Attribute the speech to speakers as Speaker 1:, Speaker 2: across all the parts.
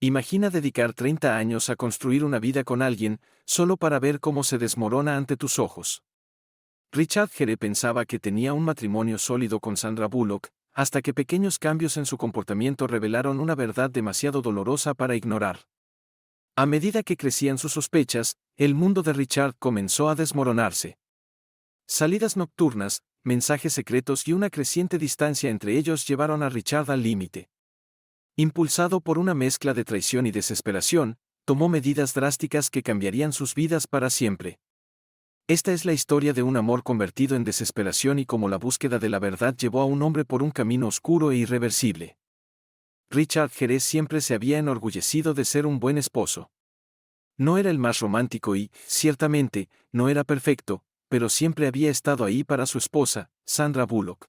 Speaker 1: Imagina dedicar 30 años a construir una vida con alguien, solo para ver cómo se desmorona ante tus ojos. Richard Gere pensaba que tenía un matrimonio sólido con Sandra Bullock, hasta que pequeños cambios en su comportamiento revelaron una verdad demasiado dolorosa para ignorar. A medida que crecían sus sospechas, el mundo de Richard comenzó a desmoronarse. Salidas nocturnas, mensajes secretos y una creciente distancia entre ellos llevaron a Richard al límite. Impulsado por una mezcla de traición y desesperación, tomó medidas drásticas que cambiarían sus vidas para siempre. Esta es la historia de un amor convertido en desesperación y cómo la búsqueda de la verdad llevó a un hombre por un camino oscuro e irreversible. Richard Gere siempre se había enorgullecido de ser un buen esposo. No era el más romántico y, ciertamente, no era perfecto, pero siempre había estado ahí para su esposa, Sandra Bullock.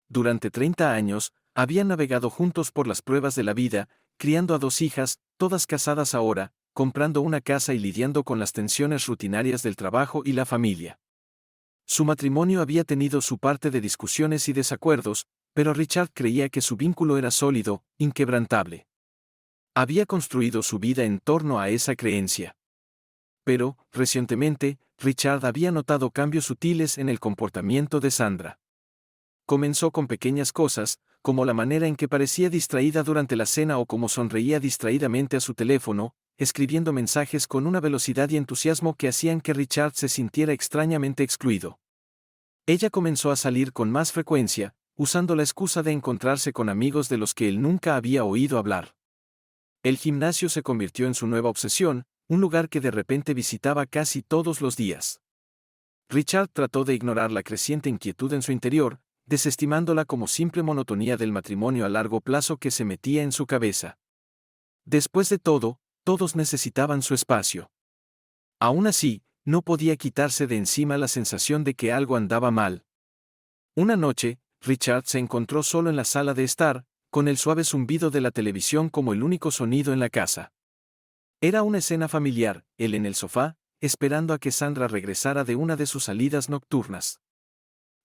Speaker 1: Durante 30 años, habían navegado juntos por las pruebas de la vida, criando a 2 hijas, todas casadas ahora, comprando una casa y lidiando con las tensiones rutinarias del trabajo y la familia. Su matrimonio había tenido su parte de discusiones y desacuerdos, pero Richard creía que su vínculo era sólido, inquebrantable. Había construido su vida en torno a esa creencia. Pero, recientemente, Richard había notado cambios sutiles en el comportamiento de Sandra. Comenzó con pequeñas cosas, como la manera en que parecía distraída durante la cena o cómo sonreía distraídamente a su teléfono, escribiendo mensajes con una velocidad y entusiasmo que hacían que Richard se sintiera extrañamente excluido. Ella comenzó a salir con más frecuencia, usando la excusa de encontrarse con amigos de los que él nunca había oído hablar. El gimnasio se convirtió en su nueva obsesión, un lugar que de repente visitaba casi todos los días. Richard trató de ignorar la creciente inquietud en su interior, desestimándola como simple monotonía del matrimonio a largo plazo que se metía en su cabeza. Después de todo, todos necesitaban su espacio. Aún así, no podía quitarse de encima la sensación de que algo andaba mal. Una noche, Richard se encontró solo en la sala de estar, con el suave zumbido de la televisión como el único sonido en la casa. Era una escena familiar, él en el sofá, esperando a que Sandra regresara de una de sus salidas nocturnas.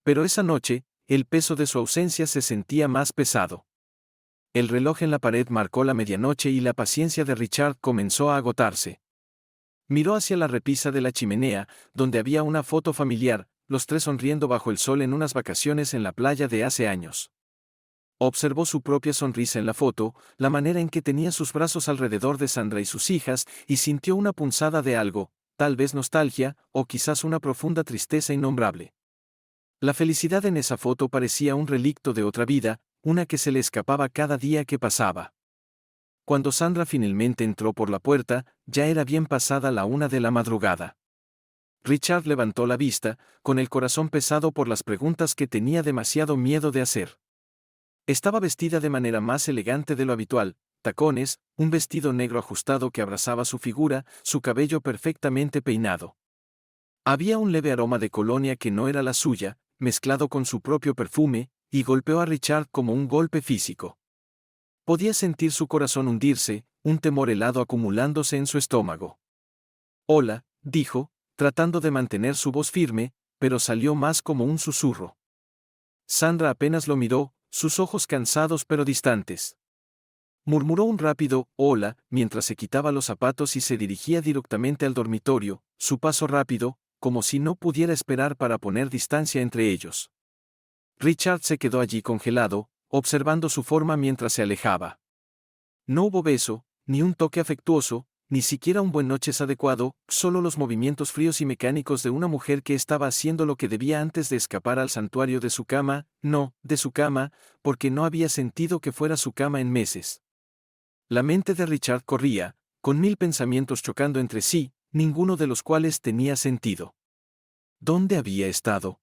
Speaker 1: Pero esa noche, el peso de su ausencia se sentía más pesado. El reloj en la pared marcó la medianoche y la paciencia de Richard comenzó a agotarse. Miró hacia la repisa de la chimenea, donde había una foto familiar, los 3 sonriendo bajo el sol en unas vacaciones en la playa de hace años. Observó su propia sonrisa en la foto, la manera en que tenía sus brazos alrededor de Sandra y sus hijas, y sintió una punzada de algo, tal vez nostalgia, o quizás una profunda tristeza innombrable. La felicidad en esa foto parecía un relicto de otra vida, una que se le escapaba cada día que pasaba. Cuando Sandra finalmente entró por la puerta, ya era bien pasada la 1 de la madrugada. Richard levantó la vista, con el corazón pesado por las preguntas que tenía demasiado miedo de hacer. Estaba vestida de manera más elegante de lo habitual, tacones, un vestido negro ajustado que abrazaba su figura, su cabello perfectamente peinado. Había un leve aroma de colonia que no era la suya, mezclado con su propio perfume, y golpeó a Richard como un golpe físico. Podía sentir su corazón hundirse, un temor helado acumulándose en su estómago. «Hola», dijo, tratando de mantener su voz firme, pero salió más como un susurro. Sandra apenas lo miró, sus ojos cansados pero distantes. Murmuró un rápido «hola», mientras se quitaba los zapatos y se dirigía directamente al dormitorio, su paso rápido, como si no pudiera esperar para poner distancia entre ellos. Richard se quedó allí congelado, observando su forma mientras se alejaba. No hubo beso, ni un toque afectuoso, ni siquiera un buen noches adecuado, solo los movimientos fríos y mecánicos de una mujer que estaba haciendo lo que debía antes de escapar al santuario de su cama, no, de su cama, porque no había sentido que fuera su cama en meses. La mente de Richard corría, con 1000 pensamientos chocando entre sí, ninguno de los cuales tenía sentido. ¿Dónde había estado?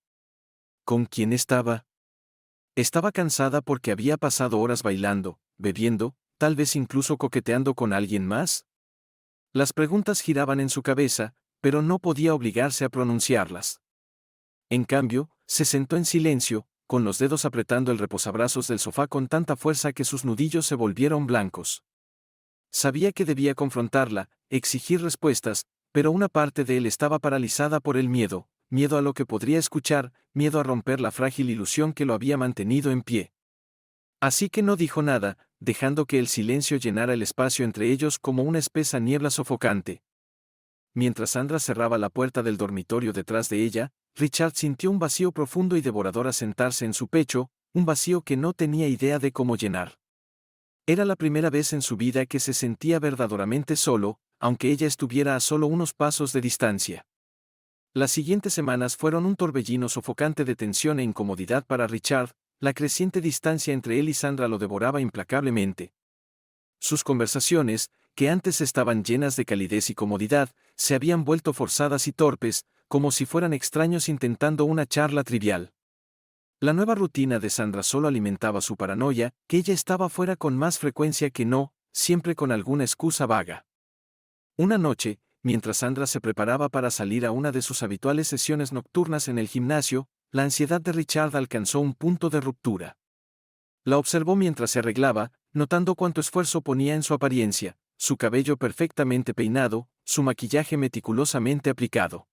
Speaker 1: ¿Con quién estaba? Estaba cansada porque había pasado horas bailando, bebiendo, tal vez incluso coqueteando con alguien más. Las preguntas giraban en su cabeza, pero no podía obligarse a pronunciarlas. En cambio, se sentó en silencio, con los dedos apretando el reposabrazos del sofá con tanta fuerza que sus nudillos se volvieron blancos. Sabía que debía confrontarla, exigir respuestas, pero una parte de él estaba paralizada por el miedo, miedo a lo que podría escuchar, miedo a romper la frágil ilusión que lo había mantenido en pie. Así que no dijo nada, dejando que el silencio llenara el espacio entre ellos como una espesa niebla sofocante. Mientras Sandra cerraba la puerta del dormitorio detrás de ella, Richard sintió un vacío profundo y devorador asentarse en su pecho, un vacío que no tenía idea de cómo llenar. Era la primera vez en su vida que se sentía verdaderamente solo, aunque ella estuviera a solo unos pasos de distancia. Las siguientes semanas fueron un torbellino sofocante de tensión e incomodidad para Richard, la creciente distancia entre él y Sandra lo devoraba implacablemente. Sus conversaciones, que antes estaban llenas de calidez y comodidad, se habían vuelto forzadas y torpes, como si fueran extraños intentando una charla trivial. La nueva rutina de Sandra solo alimentaba su paranoia, que ella estaba fuera con más frecuencia que no, siempre con alguna excusa vaga. Una noche, mientras Sandra se preparaba para salir a una de sus habituales sesiones nocturnas en el gimnasio, la ansiedad de Richard alcanzó un punto de ruptura. La observó mientras se arreglaba, notando cuánto esfuerzo ponía en su apariencia, su cabello perfectamente peinado, su maquillaje meticulosamente aplicado.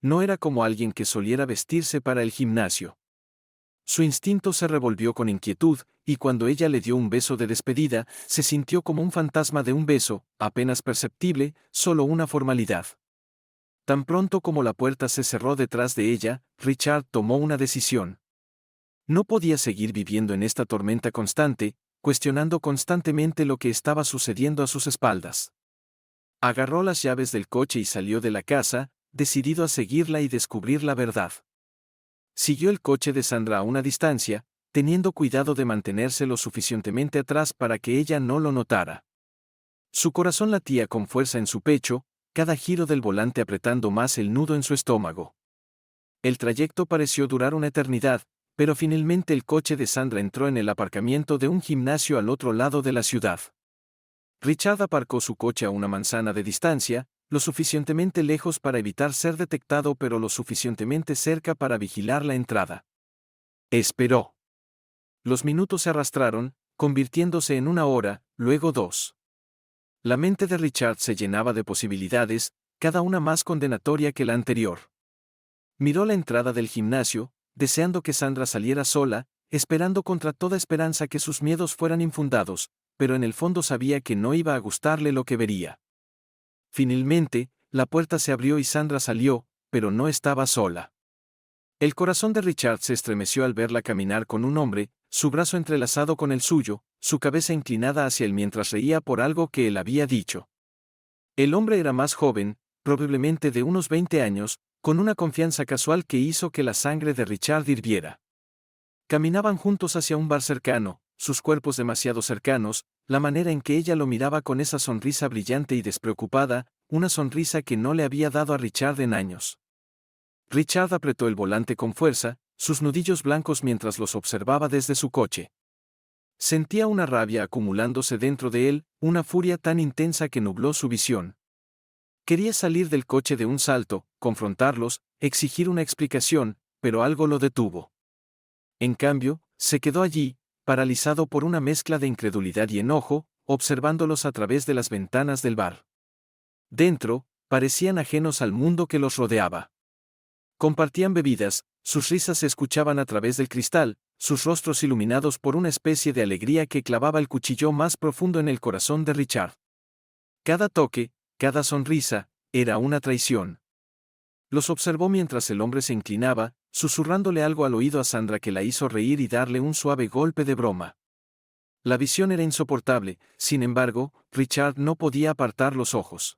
Speaker 1: No era como alguien que soliera vestirse para el gimnasio. Su instinto se revolvió con inquietud, y cuando ella le dio un beso de despedida, se sintió como un fantasma de un beso, apenas perceptible, solo una formalidad. Tan pronto como la puerta se cerró detrás de ella, Richard tomó una decisión. No podía seguir viviendo en esta tormenta constante, cuestionando constantemente lo que estaba sucediendo a sus espaldas. Agarró las llaves del coche y salió de la casa, decidido a seguirla y descubrir la verdad. Siguió el coche de Sandra a una distancia, teniendo cuidado de mantenerse lo suficientemente atrás para que ella no lo notara. Su corazón latía con fuerza en su pecho, cada giro del volante apretando más el nudo en su estómago. El trayecto pareció durar una eternidad, pero finalmente el coche de Sandra entró en el aparcamiento de un gimnasio al otro lado de la ciudad. Richard aparcó su coche a una manzana de distancia, lo suficientemente lejos para evitar ser detectado pero lo suficientemente cerca para vigilar la entrada. Esperó. Los minutos se arrastraron, convirtiéndose en una hora, luego 2. La mente de Richard se llenaba de posibilidades, cada una más condenatoria que la anterior. Miró la entrada del gimnasio, deseando que Sandra saliera sola, esperando contra toda esperanza que sus miedos fueran infundados, pero en el fondo sabía que no iba a gustarle lo que vería. Finalmente, la puerta se abrió y Sandra salió, pero no estaba sola. El corazón de Richard se estremeció al verla caminar con un hombre, su brazo entrelazado con el suyo, su cabeza inclinada hacia él mientras reía por algo que él había dicho. El hombre era más joven, probablemente de unos 20 años, con una confianza casual que hizo que la sangre de Richard hirviera. Caminaban juntos hacia un bar cercano, sus cuerpos demasiado cercanos, la manera en que ella lo miraba con esa sonrisa brillante y despreocupada, una sonrisa que no le había dado a Richard en años. Richard apretó el volante con fuerza, sus nudillos blancos mientras los observaba desde su coche. Sentía una rabia acumulándose dentro de él, una furia tan intensa que nubló su visión. Quería salir del coche de un salto, confrontarlos, exigir una explicación, pero algo lo detuvo. En cambio, se quedó allí, paralizado por una mezcla de incredulidad y enojo, observándolos a través de las ventanas del bar. Dentro, parecían ajenos al mundo que los rodeaba. Compartían bebidas, sus risas se escuchaban a través del cristal, sus rostros iluminados por una especie de alegría que clavaba el cuchillo más profundo en el corazón de Richard. Cada toque, cada sonrisa, era una traición. Los observó mientras el hombre se inclinaba, susurrándole algo al oído a Sandra que la hizo reír y darle un suave golpe de broma. La visión era insoportable, sin embargo, Richard no podía apartar los ojos.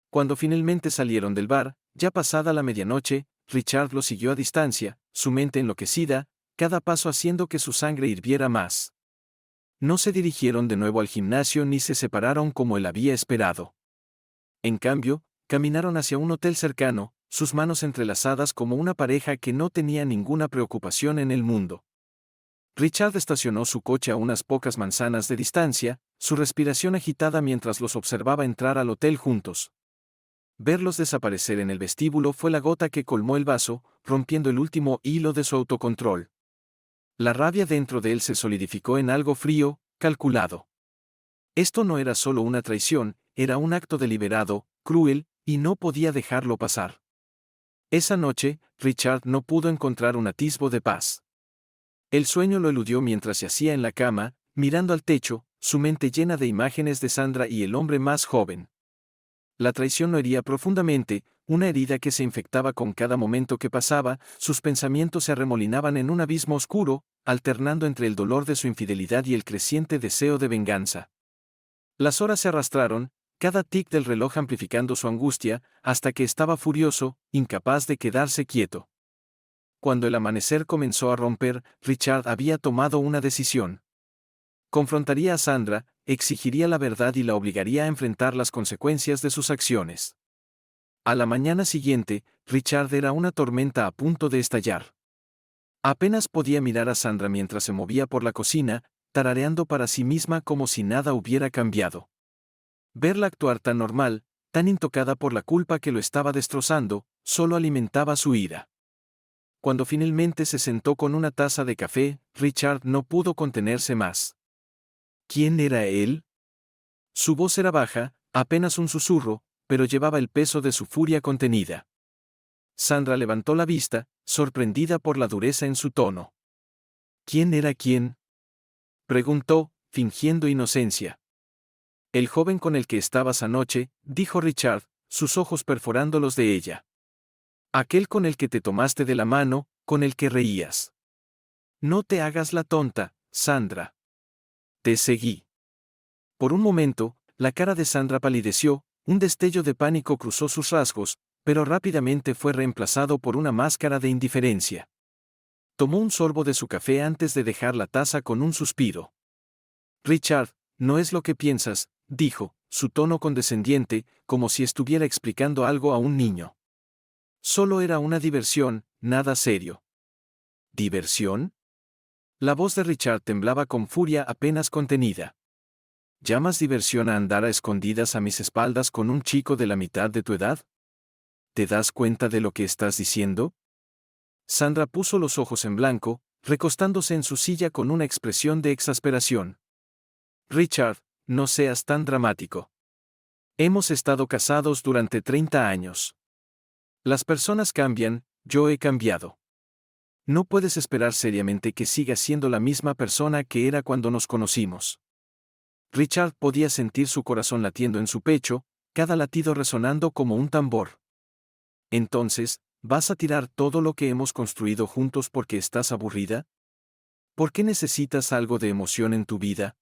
Speaker 1: Cuando finalmente salieron del bar, ya pasada la medianoche, Richard lo siguió a distancia, su mente enloquecida, cada paso haciendo que su sangre hirviera más. No se dirigieron de nuevo al gimnasio ni se separaron como él había esperado. En cambio, caminaron hacia un hotel cercano, sus manos entrelazadas como una pareja que no tenía ninguna preocupación en el mundo. Richard estacionó su coche a unas pocas manzanas de distancia, su respiración agitada mientras los observaba entrar al hotel juntos. Verlos desaparecer en el vestíbulo fue la gota que colmó el vaso, rompiendo el último hilo de su autocontrol. La rabia dentro de él se solidificó en algo frío, calculado. Esto no era solo una traición, era un acto deliberado, cruel, y no podía dejarlo pasar. Esa noche, Richard no pudo encontrar un atisbo de paz. El sueño lo eludió mientras yacía en la cama, mirando al techo, su mente llena de imágenes de Sandra y el hombre más joven. La traición lo hería profundamente, una herida que se infectaba con cada momento que pasaba, sus pensamientos se arremolinaban en un abismo oscuro, alternando entre el dolor de su infidelidad y el creciente deseo de venganza. Las horas se arrastraron, cada tic del reloj amplificando su angustia, hasta que estaba furioso, incapaz de quedarse quieto. Cuando el amanecer comenzó a romper, Richard había tomado una decisión. Confrontaría a Sandra, exigiría la verdad y la obligaría a enfrentar las consecuencias de sus acciones. A la mañana siguiente, Richard era una tormenta a punto de estallar. Apenas podía mirar a Sandra mientras se movía por la cocina, tarareando para sí misma como si nada hubiera cambiado. Verla actuar tan normal, tan intocada por la culpa que lo estaba destrozando, solo alimentaba su ira. Cuando finalmente se sentó con una taza de café, Richard no pudo contenerse más. ¿Quién era él? Su voz era baja, apenas un susurro, pero llevaba el peso de su furia contenida. Sandra levantó la vista, sorprendida por la dureza en su tono. ¿Quién era quién? Preguntó, fingiendo inocencia. El joven con el que estabas anoche, dijo Richard, sus ojos perforando los de ella. Aquel con el que te tomaste de la mano, con el que reías. No te hagas la tonta, Sandra. Te seguí. Por un momento, la cara de Sandra palideció, un destello de pánico cruzó sus rasgos, pero rápidamente fue reemplazado por una máscara de indiferencia. Tomó un sorbo de su café antes de dejar la taza con un suspiro. Richard, no es lo que piensas, dijo, su tono condescendiente, como si estuviera explicando algo a un niño. Solo era una diversión, nada serio. ¿Diversión? La voz de Richard temblaba con furia apenas contenida. ¿Llamas diversión a andar a escondidas a mis espaldas con un chico de la mitad de tu edad? ¿Te das cuenta de lo que estás diciendo? Sandra puso los ojos en blanco, recostándose en su silla con una expresión de exasperación. Richard, no seas tan dramático. Hemos estado casados durante 30 años. Las personas cambian, yo he cambiado. No puedes esperar seriamente que siga siendo la misma persona que era cuando nos conocimos. Richard podía sentir su corazón latiendo en su pecho, cada latido resonando como un tambor. Entonces, ¿vas a tirar todo lo que hemos construido juntos porque estás aburrida? ¿Por qué necesitas algo de emoción en tu vida?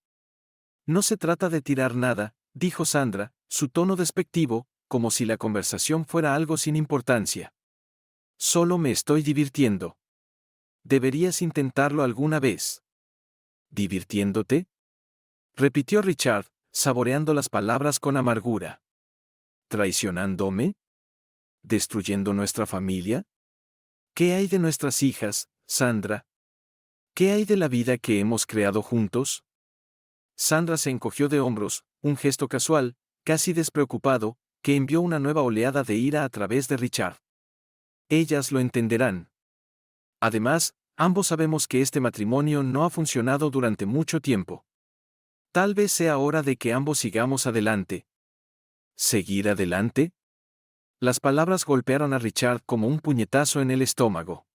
Speaker 1: No se trata de tirar nada, dijo Sandra, su tono despectivo, como si la conversación fuera algo sin importancia. Solo me estoy divirtiendo. Deberías intentarlo alguna vez. ¿Divirtiéndote? Repitió Richard, saboreando las palabras con amargura. ¿Traicionándome? ¿Destruyendo nuestra familia? ¿Qué hay de nuestras hijas, Sandra? ¿Qué hay de la vida que hemos creado juntos? Sandra se encogió de hombros, un gesto casual, casi despreocupado, que envió una nueva oleada de ira a través de Richard. Ellas lo entenderán. Además, ambos sabemos que este matrimonio no ha funcionado durante mucho tiempo. Tal vez sea hora de que ambos sigamos adelante. ¿Seguir adelante? Las palabras golpearon a Richard como un puñetazo en el estómago.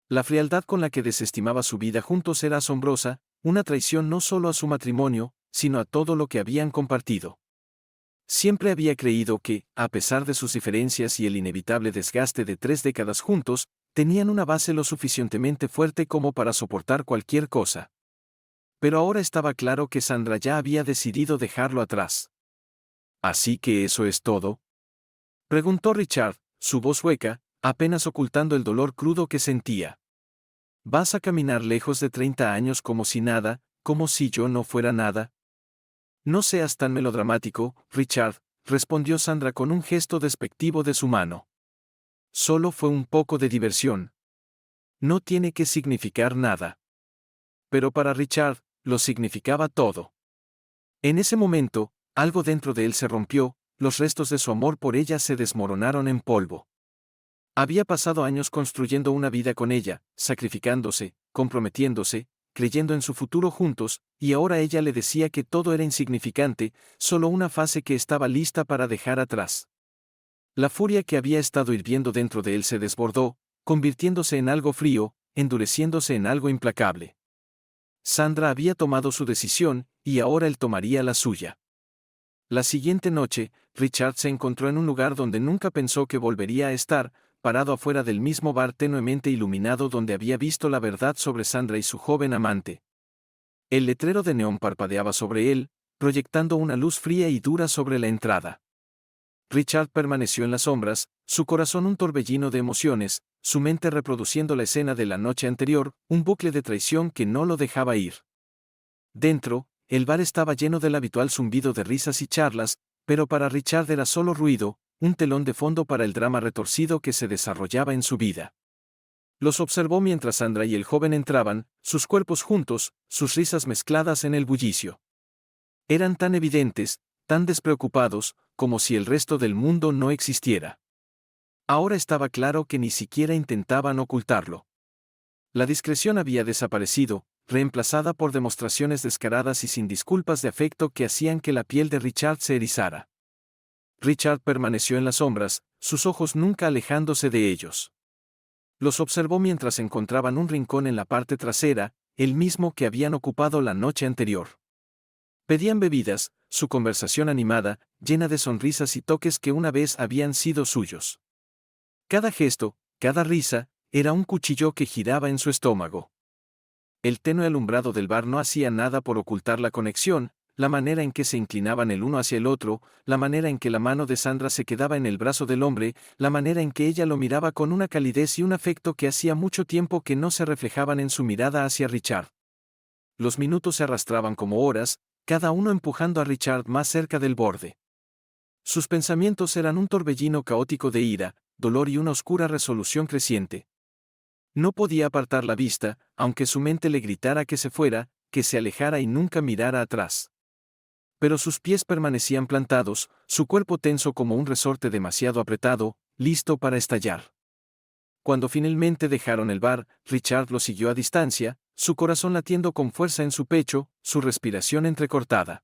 Speaker 1: La frialdad con la que desestimaba su vida juntos era asombrosa, una traición no solo a su matrimonio, sino a todo lo que habían compartido. Siempre había creído que, a pesar de sus diferencias y el inevitable desgaste de 3 décadas juntos, tenían una base lo suficientemente fuerte como para soportar cualquier cosa. Pero ahora estaba claro que Sandra ya había decidido dejarlo atrás. ¿Así que eso es todo? Preguntó Richard, su voz hueca, apenas ocultando el dolor crudo que sentía. ¿Vas a caminar lejos de 30 años como si nada, como si yo no fuera nada? No seas tan melodramático, Richard, respondió Sandra con un gesto despectivo de su mano. Solo fue un poco de diversión. No tiene que significar nada. Pero para Richard, lo significaba todo. En ese momento, algo dentro de él se rompió, los restos de su amor por ella se desmoronaron en polvo. Había pasado años construyendo una vida con ella, sacrificándose, comprometiéndose, creyendo en su futuro juntos, y ahora ella le decía que todo era insignificante, solo una fase que estaba lista para dejar atrás. La furia que había estado hirviendo dentro de él se desbordó, convirtiéndose en algo frío, endureciéndose en algo implacable. Sandra había tomado su decisión, y ahora él tomaría la suya. La siguiente noche, Richard se encontró en un lugar donde nunca pensó que volvería a estar, parado afuera del mismo bar tenuemente iluminado donde había visto la verdad sobre Sandra y su joven amante. El letrero de neón parpadeaba sobre él, proyectando una luz fría y dura sobre la entrada. Richard permaneció en las sombras, su corazón un torbellino de emociones, su mente reproduciendo la escena de la noche anterior, un bucle de traición que no lo dejaba ir. Dentro, el bar estaba lleno del habitual zumbido de risas y charlas, pero para Richard era solo ruido, un telón de fondo para el drama retorcido que se desarrollaba en su vida. Los observó mientras Sandra y el joven entraban, sus cuerpos juntos, sus risas mezcladas en el bullicio. Eran tan evidentes, tan despreocupados, como si el resto del mundo no existiera. Ahora estaba claro que ni siquiera intentaban ocultarlo. La discreción había desaparecido, reemplazada por demostraciones descaradas y sin disculpas de afecto que hacían que la piel de Richard se erizara. Richard permaneció en las sombras, sus ojos nunca alejándose de ellos. Los observó mientras encontraban un rincón en la parte trasera, el mismo que habían ocupado la noche anterior. Pedían bebidas, su conversación animada, llena de sonrisas y toques que una vez habían sido suyos. Cada gesto, cada risa, era un cuchillo que giraba en su estómago. El tenue alumbrado del bar no hacía nada por ocultar la conexión, la manera en que se inclinaban el uno hacia el otro, la manera en que la mano de Sandra se quedaba en el brazo del hombre, la manera en que ella lo miraba con una calidez y un afecto que hacía mucho tiempo que no se reflejaban en su mirada hacia Richard. Los minutos se arrastraban como horas, cada uno empujando a Richard más cerca del borde. Sus pensamientos eran un torbellino caótico de ira, dolor y una oscura resolución creciente. No podía apartar la vista, aunque su mente le gritara que se fuera, que se alejara y nunca mirara atrás. Pero sus pies permanecían plantados, su cuerpo tenso como un resorte demasiado apretado, listo para estallar. Cuando finalmente dejaron el bar, Richard lo siguió a distancia, su corazón latiendo con fuerza en su pecho, su respiración entrecortada.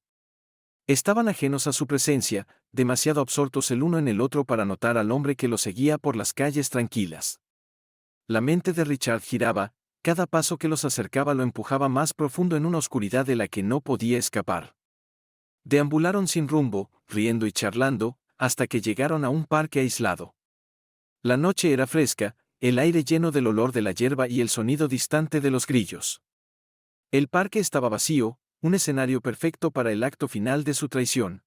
Speaker 1: Estaban ajenos a su presencia, demasiado absortos el uno en el otro para notar al hombre que lo seguía por las calles tranquilas. La mente de Richard giraba, cada paso que los acercaba lo empujaba más profundo en una oscuridad de la que no podía escapar. Deambularon sin rumbo, riendo y charlando, hasta que llegaron a un parque aislado. La noche era fresca, el aire lleno del olor de la hierba y el sonido distante de los grillos. El parque estaba vacío, un escenario perfecto para el acto final de su traición.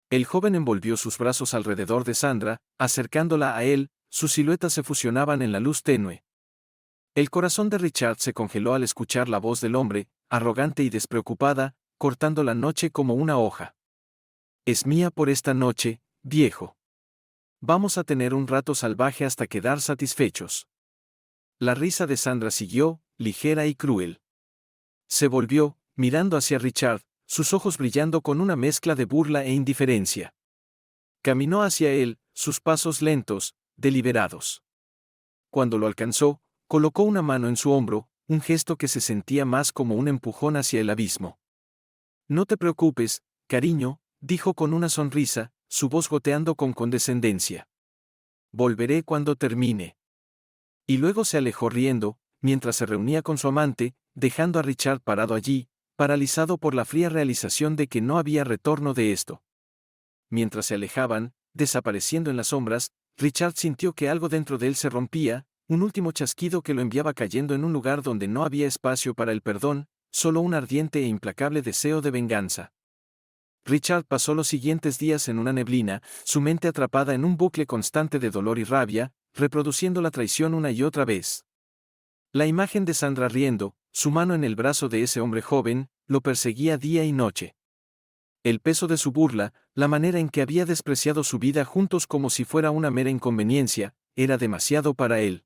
Speaker 1: El joven envolvió sus brazos alrededor de Sandra, acercándola a él, sus siluetas se fusionaban en la luz tenue. El corazón de Richard se congeló al escuchar la voz del hombre, arrogante y despreocupada, cortando la noche como una hoja. Es mía por esta noche, viejo. Vamos a tener un rato salvaje hasta quedar satisfechos. La risa de Sandra siguió, ligera y cruel. Se volvió, mirando hacia Richard, sus ojos brillando con una mezcla de burla e indiferencia. Caminó hacia él, sus pasos lentos, deliberados. Cuando lo alcanzó, colocó una mano en su hombro, un gesto que se sentía más como un empujón hacia el abismo. No te preocupes, cariño, dijo con una sonrisa, su voz goteando con condescendencia. Volveré cuando termine. Y luego se alejó riendo, mientras se reunía con su amante, dejando a Richard parado allí, paralizado por la fría realización de que no había retorno de esto. Mientras se alejaban, desapareciendo en las sombras, Richard sintió que algo dentro de él se rompía, un último chasquido que lo enviaba cayendo en un lugar donde no había espacio para el perdón, solo un ardiente e implacable deseo de venganza. Richard pasó los siguientes días en una neblina, su mente atrapada en un bucle constante de dolor y rabia, reproduciendo la traición una y otra vez. La imagen de Sandra riendo, su mano en el brazo de ese hombre joven, lo perseguía día y noche. El peso de su burla, la manera en que había despreciado su vida juntos como si fuera una mera inconveniencia, era demasiado para él.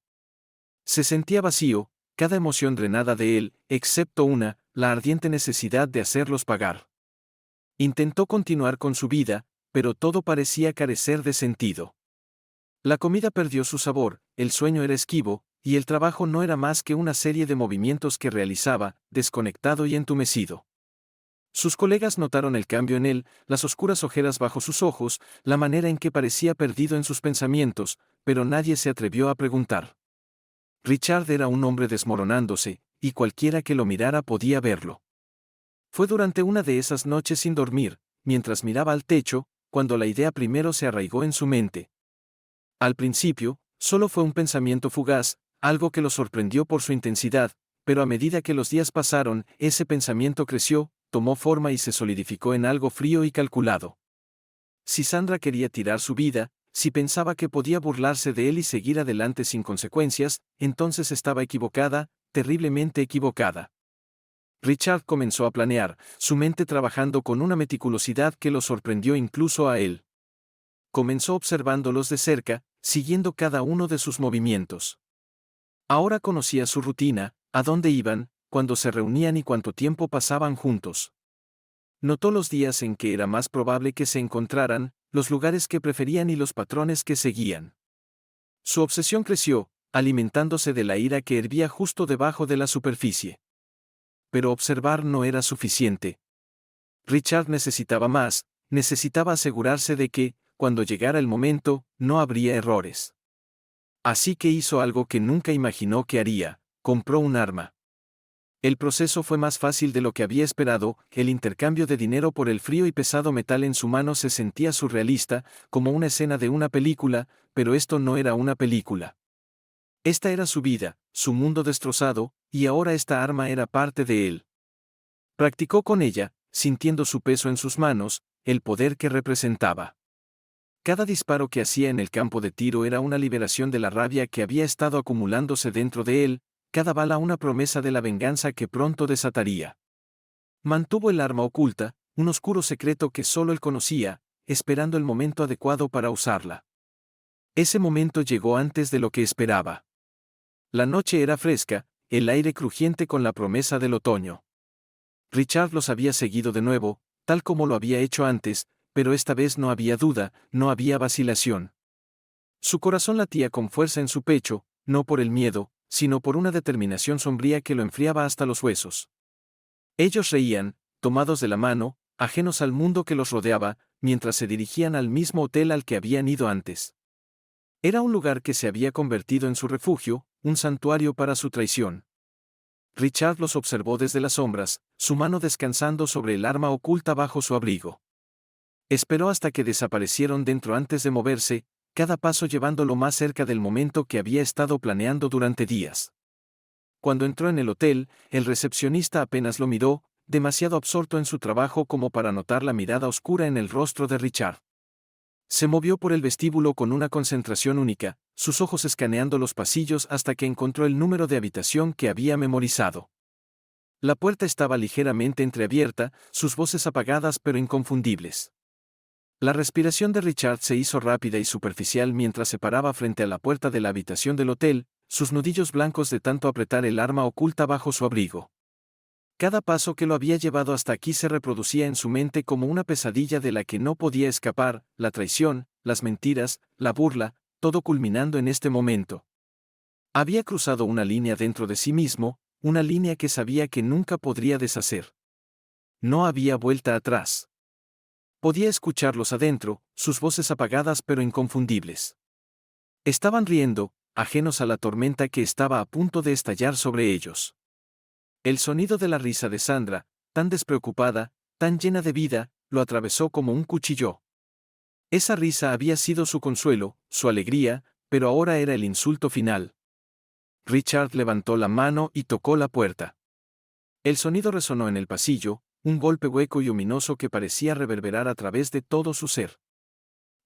Speaker 1: Se sentía vacío, cada emoción drenada de él, excepto una, la ardiente necesidad de hacerlos pagar. Intentó continuar con su vida, pero todo parecía carecer de sentido. La comida perdió su sabor, el sueño era esquivo, y el trabajo no era más que una serie de movimientos que realizaba, desconectado y entumecido. Sus colegas notaron el cambio en él, las oscuras ojeras bajo sus ojos, la manera en que parecía perdido en sus pensamientos, pero nadie se atrevió a preguntar. Richard era un hombre desmoronándose, y cualquiera que lo mirara podía verlo. Fue durante una de esas noches sin dormir, mientras miraba al techo, cuando la idea primero se arraigó en su mente. Al principio, solo fue un pensamiento fugaz, algo que lo sorprendió por su intensidad, pero a medida que los días pasaron, ese pensamiento creció, tomó forma y se solidificó en algo frío y calculado. Si Sandra quería tirar su vida, si pensaba que podía burlarse de él y seguir adelante sin consecuencias, entonces estaba equivocada, terriblemente equivocada. Richard comenzó a planear, su mente trabajando con una meticulosidad que lo sorprendió incluso a él. Comenzó observándolos de cerca, siguiendo cada uno de sus movimientos. Ahora conocía su rutina, a dónde iban, cuándo se reunían y cuánto tiempo pasaban juntos. Notó los días en que era más probable que se encontraran, los lugares que preferían y los patrones que seguían. Su obsesión creció, alimentándose de la ira que hervía justo debajo de la superficie. Pero observar no era suficiente. Richard necesitaba más, necesitaba asegurarse de que, cuando llegara el momento, no habría errores. Así que hizo algo que nunca imaginó que haría: compró un arma. El proceso fue más fácil de lo que había esperado, el intercambio de dinero por el frío y pesado metal en su mano se sentía surrealista, como una escena de una película, pero esto no era una película. Esta era su vida, su mundo destrozado, y ahora esta arma era parte de él. Practicó con ella, sintiendo su peso en sus manos, el poder que representaba. Cada disparo que hacía en el campo de tiro era una liberación de la rabia que había estado acumulándose dentro de él, cada bala una promesa de la venganza que pronto desataría. Mantuvo el arma oculta, un oscuro secreto que solo él conocía, esperando el momento adecuado para usarla. Ese momento llegó antes de lo que esperaba. La noche era fresca, el aire crujiente con la promesa del otoño. Richard los había seguido de nuevo, tal como lo había hecho antes, pero esta vez no había duda, no había vacilación. Su corazón latía con fuerza en su pecho, no por el miedo, sino por una determinación sombría que lo enfriaba hasta los huesos. Ellos reían, tomados de la mano, ajenos al mundo que los rodeaba, mientras se dirigían al mismo hotel al que habían ido antes. Era un lugar que se había convertido en su refugio, un santuario para su traición. Richard los observó desde las sombras, su mano descansando sobre el arma oculta bajo su abrigo. Esperó hasta que desaparecieron dentro antes de moverse, cada paso llevándolo más cerca del momento que había estado planeando durante días. Cuando entró en el hotel, el recepcionista apenas lo miró, demasiado absorto en su trabajo como para notar la mirada oscura en el rostro de Richard. Se movió por el vestíbulo con una concentración única, sus ojos escaneando los pasillos hasta que encontró el número de habitación que había memorizado. La puerta estaba ligeramente entreabierta, sus voces apagadas pero inconfundibles. La respiración de Richard se hizo rápida y superficial mientras se paraba frente a la puerta de la habitación del hotel, sus nudillos blancos de tanto apretar el arma oculta bajo su abrigo. Cada paso que lo había llevado hasta aquí se reproducía en su mente como una pesadilla de la que no podía escapar, la traición, las mentiras, la burla, todo culminando en este momento. Había cruzado una línea dentro de sí mismo, una línea que sabía que nunca podría deshacer. No había vuelta atrás. Podía escucharlos adentro, sus voces apagadas pero inconfundibles. Estaban riendo, ajenos a la tormenta que estaba a punto de estallar sobre ellos. El sonido de la risa de Sandra, tan despreocupada, tan llena de vida, lo atravesó como un cuchillo. Esa risa había sido su consuelo, su alegría, pero ahora era el insulto final. Richard levantó la mano y tocó la puerta. El sonido resonó en el pasillo, un golpe hueco y ominoso que parecía reverberar a través de todo su ser.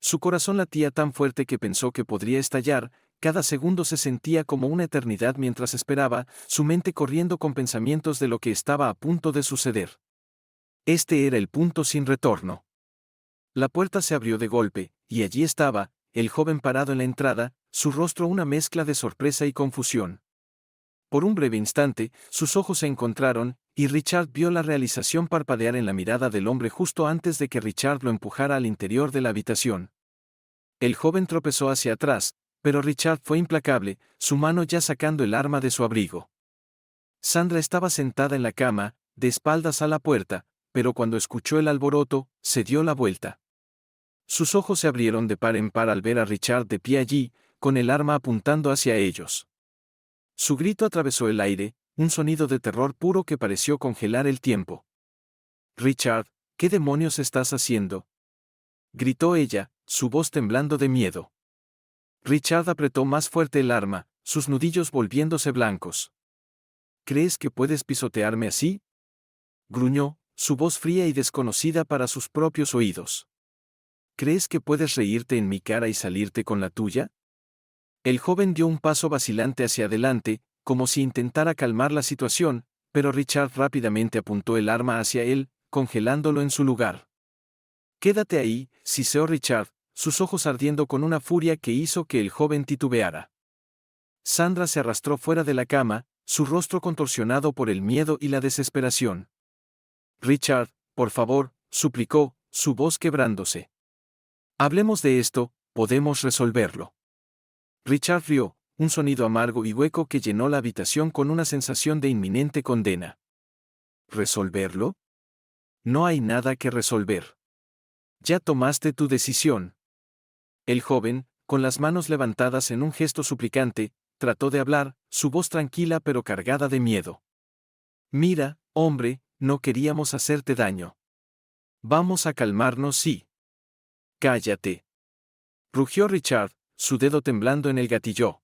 Speaker 1: Su corazón latía tan fuerte que pensó que podría estallar, cada segundo se sentía como una eternidad mientras esperaba, su mente corriendo con pensamientos de lo que estaba a punto de suceder. Este era el punto sin retorno. La puerta se abrió de golpe, y allí estaba, el joven parado en la entrada, su rostro una mezcla de sorpresa y confusión. Por un breve instante, sus ojos se encontraron, y Richard vio la realización parpadear en la mirada del hombre justo antes de que Richard lo empujara al interior de la habitación. El joven tropezó hacia atrás, pero Richard fue implacable, su mano ya sacando el arma de su abrigo. Sandra estaba sentada en la cama, de espaldas a la puerta, pero cuando escuchó el alboroto, se dio la vuelta. Sus ojos se abrieron de par en par al ver a Richard de pie allí, con el arma apuntando hacia ellos. Su grito atravesó el aire, un sonido de terror puro que pareció congelar el tiempo. Richard, ¿qué demonios estás haciendo?, gritó ella, su voz temblando de miedo. Richard apretó más fuerte el arma, sus nudillos volviéndose blancos. ¿Crees que puedes pisotearme así?, gruñó, su voz fría y desconocida para sus propios oídos. ¿Crees que puedes reírte en mi cara y salirte con la tuya? El joven dio un paso vacilante hacia adelante, como si intentara calmar la situación, pero Richard rápidamente apuntó el arma hacia él, congelándolo en su lugar. «Quédate ahí», siseó Richard, sus ojos ardiendo con una furia que hizo que el joven titubeara. Sandra se arrastró fuera de la cama, su rostro contorsionado por el miedo y la desesperación. «Richard, por favor», suplicó, su voz quebrándose. «Hablemos de esto, podemos resolverlo». Richard rió, un sonido amargo y hueco que llenó la habitación con una sensación de inminente condena. ¿Resolverlo? No hay nada que resolver. Ya tomaste tu decisión. El joven, con las manos levantadas en un gesto suplicante, trató de hablar, su voz tranquila pero cargada de miedo. «Mira, hombre, no queríamos hacerte daño. Vamos a calmarnos, sí». «Cállate», rugió Richard, su dedo temblando en el gatillo.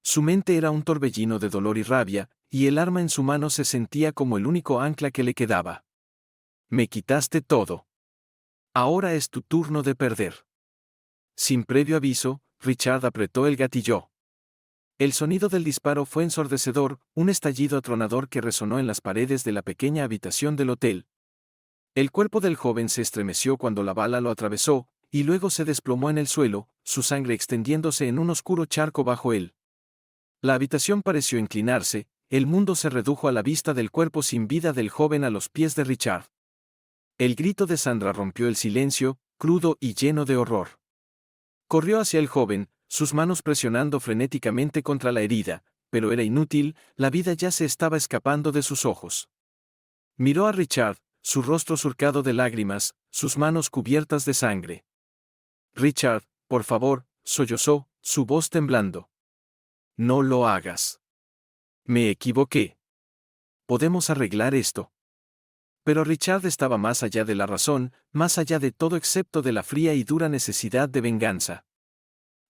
Speaker 1: Su mente era un torbellino de dolor y rabia, y el arma en su mano se sentía como el único ancla que le quedaba. «Me quitaste todo. Ahora es tu turno de perder». Sin previo aviso, Richard apretó el gatillo. El sonido del disparo fue ensordecedor, un estallido atronador que resonó en las paredes de la pequeña habitación del hotel. El cuerpo del joven se estremeció cuando la bala lo atravesó, y luego se desplomó en el suelo, su sangre extendiéndose en un oscuro charco bajo él. La habitación pareció inclinarse, el mundo se redujo a la vista del cuerpo sin vida del joven a los pies de Richard. El grito de Sandra rompió el silencio, crudo y lleno de horror. Corrió hacia el joven, sus manos presionando frenéticamente contra la herida, pero era inútil, la vida ya se estaba escapando de sus ojos. Miró a Richard, su rostro surcado de lágrimas, sus manos cubiertas de sangre. «Richard, por favor», sollozó, su voz temblando. «No lo hagas. Me equivoqué. Podemos arreglar esto». Pero Richard estaba más allá de la razón, más allá de todo excepto de la fría y dura necesidad de venganza.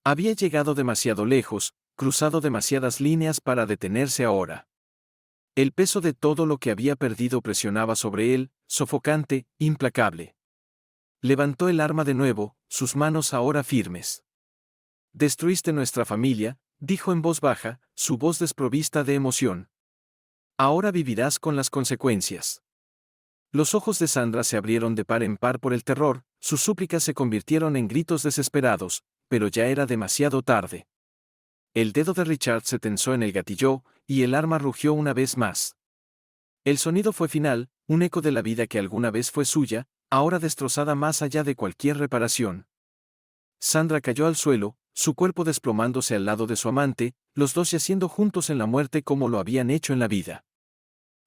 Speaker 1: Había llegado demasiado lejos, cruzado demasiadas líneas para detenerse ahora. El peso de todo lo que había perdido presionaba sobre él, sofocante, implacable. Levantó el arma de nuevo, sus manos ahora firmes. «Destruiste nuestra familia», dijo en voz baja, su voz desprovista de emoción. «Ahora vivirás con las consecuencias». Los ojos de Sandra se abrieron de par en par por el terror, sus súplicas se convirtieron en gritos desesperados, pero ya era demasiado tarde. El dedo de Richard se tensó en el gatillo, y el arma rugió una vez más. El sonido fue final, un eco de la vida que alguna vez fue suya, ahora destrozada más allá de cualquier reparación. Sandra cayó al suelo, su cuerpo desplomándose al lado de su amante, los dos yaciendo juntos en la muerte como lo habían hecho en la vida.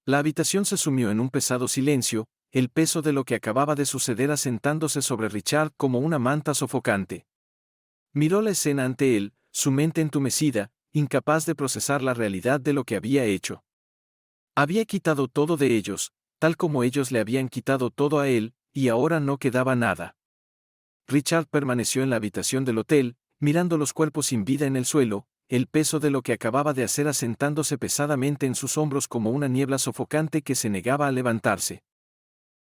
Speaker 1: La habitación se sumió en un pesado silencio, el peso de lo que acababa de suceder asentándose sobre Richard como una manta sofocante. Miró la escena ante él, su mente entumecida, incapaz de procesar la realidad de lo que había hecho. Había quitado todo de ellos, tal como ellos le habían quitado todo a él, y ahora no quedaba nada. Richard permaneció en la habitación del hotel, mirando los cuerpos sin vida en el suelo, el peso de lo que acababa de hacer asentándose pesadamente en sus hombros como una niebla sofocante que se negaba a levantarse.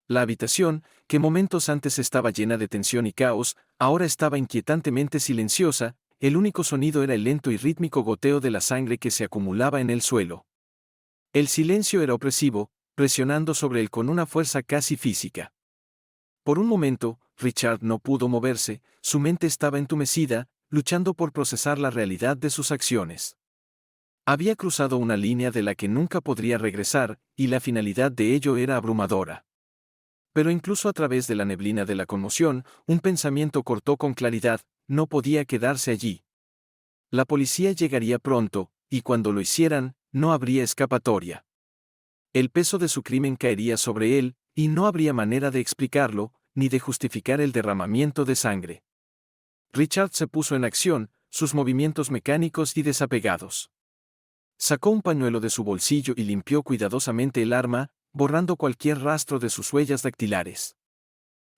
Speaker 1: La habitación, que momentos antes estaba llena de tensión y caos, ahora estaba inquietantemente silenciosa, el único sonido era el lento y rítmico goteo de la sangre que se acumulaba en el suelo. El silencio era opresivo, presionando sobre él con una fuerza casi física. Por un momento, Richard no pudo moverse, su mente estaba entumecida, luchando por procesar la realidad de sus acciones. Había cruzado una línea de la que nunca podría regresar, y la finalidad de ello era abrumadora. Pero incluso a través de la neblina de la conmoción, un pensamiento cortó con claridad: no podía quedarse allí. La policía llegaría pronto, y cuando lo hicieran, no habría escapatoria. El peso de su crimen caería sobre él, y no habría manera de explicarlo, ni de justificar el derramamiento de sangre. Richard se puso en acción, sus movimientos mecánicos y desapegados. Sacó un pañuelo de su bolsillo y limpió cuidadosamente el arma, borrando cualquier rastro de sus huellas dactilares.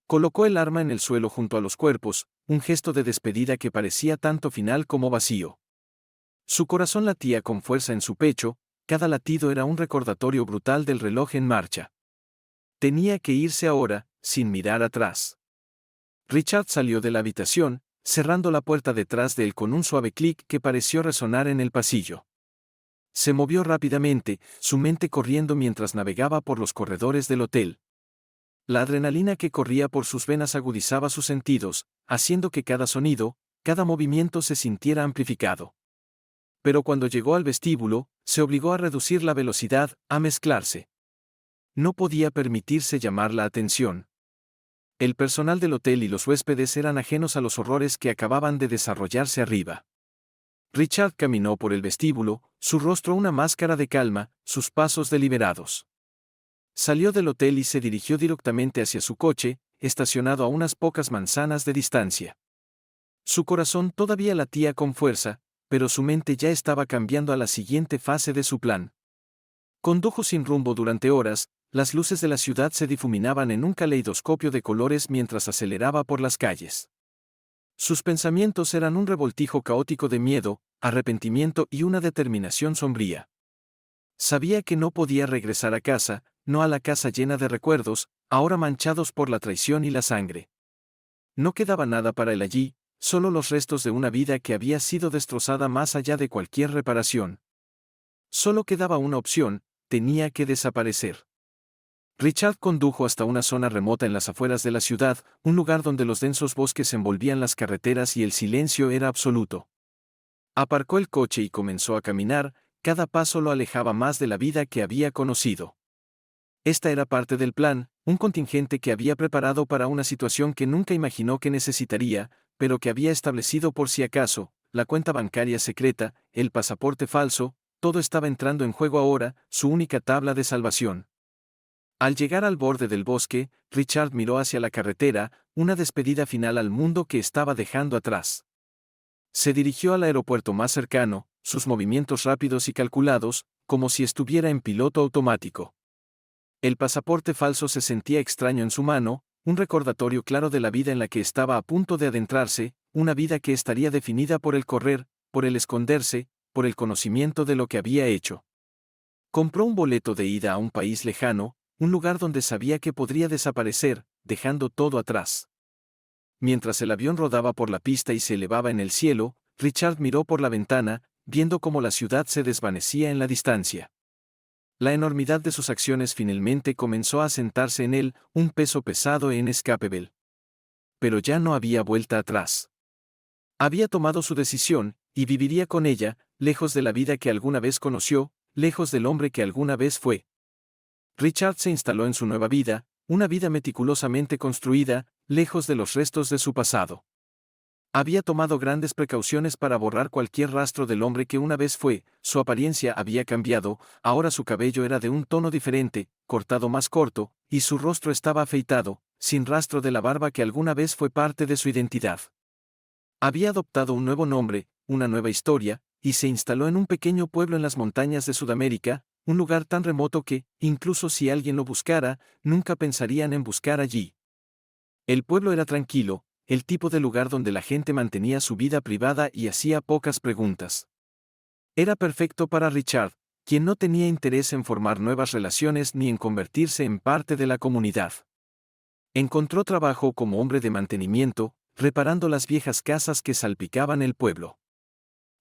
Speaker 1: Colocó el arma en el suelo junto a los cuerpos, un gesto de despedida que parecía tanto final como vacío. Su corazón latía con fuerza en su pecho, cada latido era un recordatorio brutal del reloj en marcha. Tenía que irse ahora, sin mirar atrás. Richard salió de la habitación, cerrando la puerta detrás de él con un suave clic que pareció resonar en el pasillo. Se movió rápidamente, su mente corriendo mientras navegaba por los corredores del hotel. La adrenalina que corría por sus venas agudizaba sus sentidos, haciendo que cada sonido, cada movimiento se sintiera amplificado. Pero cuando llegó al vestíbulo, se obligó a reducir la velocidad, a mezclarse. No podía permitirse llamar la atención. El personal del hotel y los huéspedes eran ajenos a los horrores que acababan de desarrollarse arriba. Richard caminó por el vestíbulo, su rostro una máscara de calma, sus pasos deliberados. Salió del hotel y se dirigió directamente hacia su coche, estacionado a unas pocas manzanas de distancia. Su corazón todavía latía con fuerza, pero su mente ya estaba cambiando a la siguiente fase de su plan. Condujo sin rumbo durante horas, las luces de la ciudad se difuminaban en un caleidoscopio de colores mientras aceleraba por las calles. Sus pensamientos eran un revoltijo caótico de miedo, arrepentimiento y una determinación sombría. Sabía que no podía regresar a casa, no a la casa llena de recuerdos, ahora manchados por la traición y la sangre. No quedaba nada para él allí, solo los restos de una vida que había sido destrozada más allá de cualquier reparación. Solo quedaba una opción, tenía que desaparecer. Richard condujo hasta una zona remota en las afueras de la ciudad, un lugar donde los densos bosques envolvían las carreteras y el silencio era absoluto. Aparcó el coche y comenzó a caminar, cada paso lo alejaba más de la vida que había conocido. Esta era parte del plan, un contingente que había preparado para una situación que nunca imaginó que necesitaría, pero que había establecido por si acaso, la cuenta bancaria secreta, el pasaporte falso, todo estaba entrando en juego ahora, su única tabla de salvación. Al llegar al borde del bosque, Richard miró hacia la carretera, una despedida final al mundo que estaba dejando atrás. Se dirigió al aeropuerto más cercano, sus movimientos rápidos y calculados, como si estuviera en piloto automático. El pasaporte falso se sentía extraño en su mano, un recordatorio claro de la vida en la que estaba a punto de adentrarse, una vida que estaría definida por el correr, por el esconderse, por el conocimiento de lo que había hecho. Compró un boleto de ida a un país lejano, un lugar donde sabía que podría desaparecer, dejando todo atrás. Mientras el avión rodaba por la pista y se elevaba en el cielo, Richard miró por la ventana, viendo cómo la ciudad se desvanecía en la distancia. La enormidad de sus acciones finalmente comenzó a sentarse en él, un peso pesado e inescapable. Pero ya no había vuelta atrás. Había tomado su decisión, y viviría con ella, lejos de la vida que alguna vez conoció, lejos del hombre que alguna vez fue. Richard se instaló en su nueva vida, una vida meticulosamente construida, lejos de los restos de su pasado. Había tomado grandes precauciones para borrar cualquier rastro del hombre que una vez fue, su apariencia había cambiado, ahora su cabello era de un tono diferente, cortado más corto, y su rostro estaba afeitado, sin rastro de la barba que alguna vez fue parte de su identidad. Había adoptado un nuevo nombre, una nueva historia, y se instaló en un pequeño pueblo en las montañas de Sudamérica, un lugar tan remoto que, incluso si alguien lo buscara, nunca pensarían en buscar allí. El pueblo era tranquilo, el tipo de lugar donde la gente mantenía su vida privada y hacía pocas preguntas. Era perfecto para Richard, quien no tenía interés en formar nuevas relaciones ni en convertirse en parte de la comunidad. Encontró trabajo como hombre de mantenimiento, reparando las viejas casas que salpicaban el pueblo.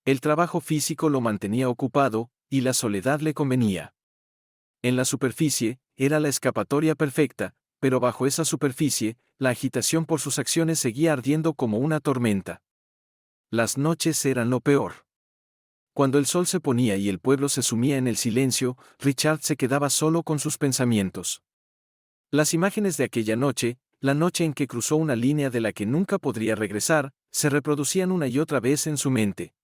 Speaker 1: El trabajo físico lo mantenía ocupado, y la soledad le convenía. En la superficie, era la escapatoria perfecta, pero bajo esa superficie, la agitación por sus acciones seguía ardiendo como una tormenta. Las noches eran lo peor. Cuando el sol se ponía y el pueblo se sumía en el silencio, Richard se quedaba solo con sus pensamientos. Las imágenes de aquella noche, la noche en que cruzó una línea de la que nunca podría regresar, se reproducían una y otra vez en su mente.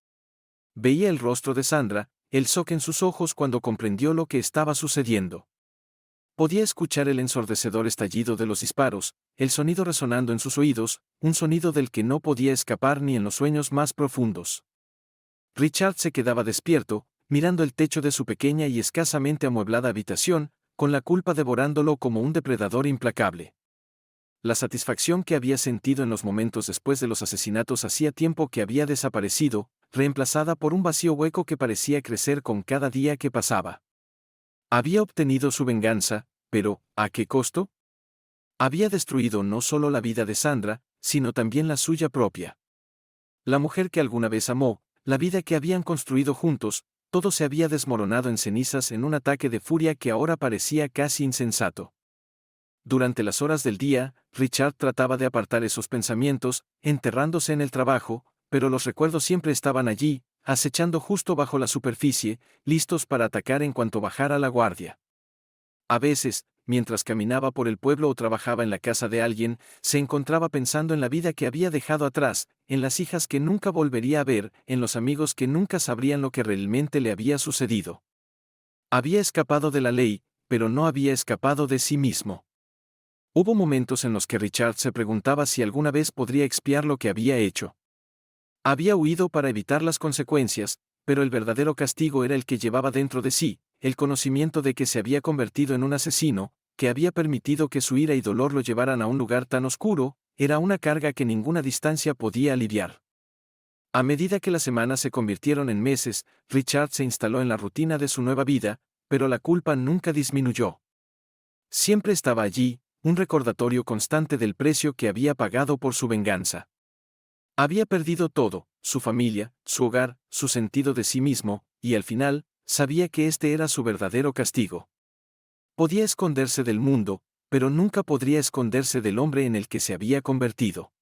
Speaker 1: Veía el rostro de Sandra, el shock en sus ojos cuando comprendió lo que estaba sucediendo. Podía escuchar el ensordecedor estallido de los disparos, el sonido resonando en sus oídos, un sonido del que no podía escapar ni en los sueños más profundos. Richard se quedaba despierto, mirando el techo de su pequeña y escasamente amueblada habitación, con la culpa devorándolo como un depredador implacable. La satisfacción que había sentido en los momentos después de los asesinatos hacía tiempo que había desaparecido, reemplazada por un vacío hueco que parecía crecer con cada día que pasaba. Había obtenido su venganza, pero ¿a qué costo? Había destruido no solo la vida de Sandra, sino también la suya propia. La mujer que alguna vez amó, la vida que habían construido juntos, todo se había desmoronado en cenizas en un ataque de furia que ahora parecía casi insensato. Durante las horas del día, Richard trataba de apartar esos pensamientos, enterrándose en el trabajo, pero los recuerdos siempre estaban allí, acechando justo bajo la superficie, listos para atacar en cuanto bajara la guardia. A veces, mientras caminaba por el pueblo o trabajaba en la casa de alguien, se encontraba pensando en la vida que había dejado atrás, en las hijas que nunca volvería a ver, en los amigos que nunca sabrían lo que realmente le había sucedido. Había escapado de la ley, pero no había escapado de sí mismo. Hubo momentos en los que Richard se preguntaba si alguna vez podría expiar lo que había hecho. Había huido para evitar las consecuencias, pero el verdadero castigo era el que llevaba dentro de sí, el conocimiento de que se había convertido en un asesino, que había permitido que su ira y dolor lo llevaran a un lugar tan oscuro, era una carga que ninguna distancia podía aliviar. A medida que las semanas se convirtieron en meses, Richard se instaló en la rutina de su nueva vida, pero la culpa nunca disminuyó. Siempre estaba allí, un recordatorio constante del precio que había pagado por su venganza. Había perdido todo, su familia, su hogar, su sentido de sí mismo, y al final, sabía que este era su verdadero castigo. Podía esconderse del mundo, pero nunca podría esconderse del hombre en el que se había convertido.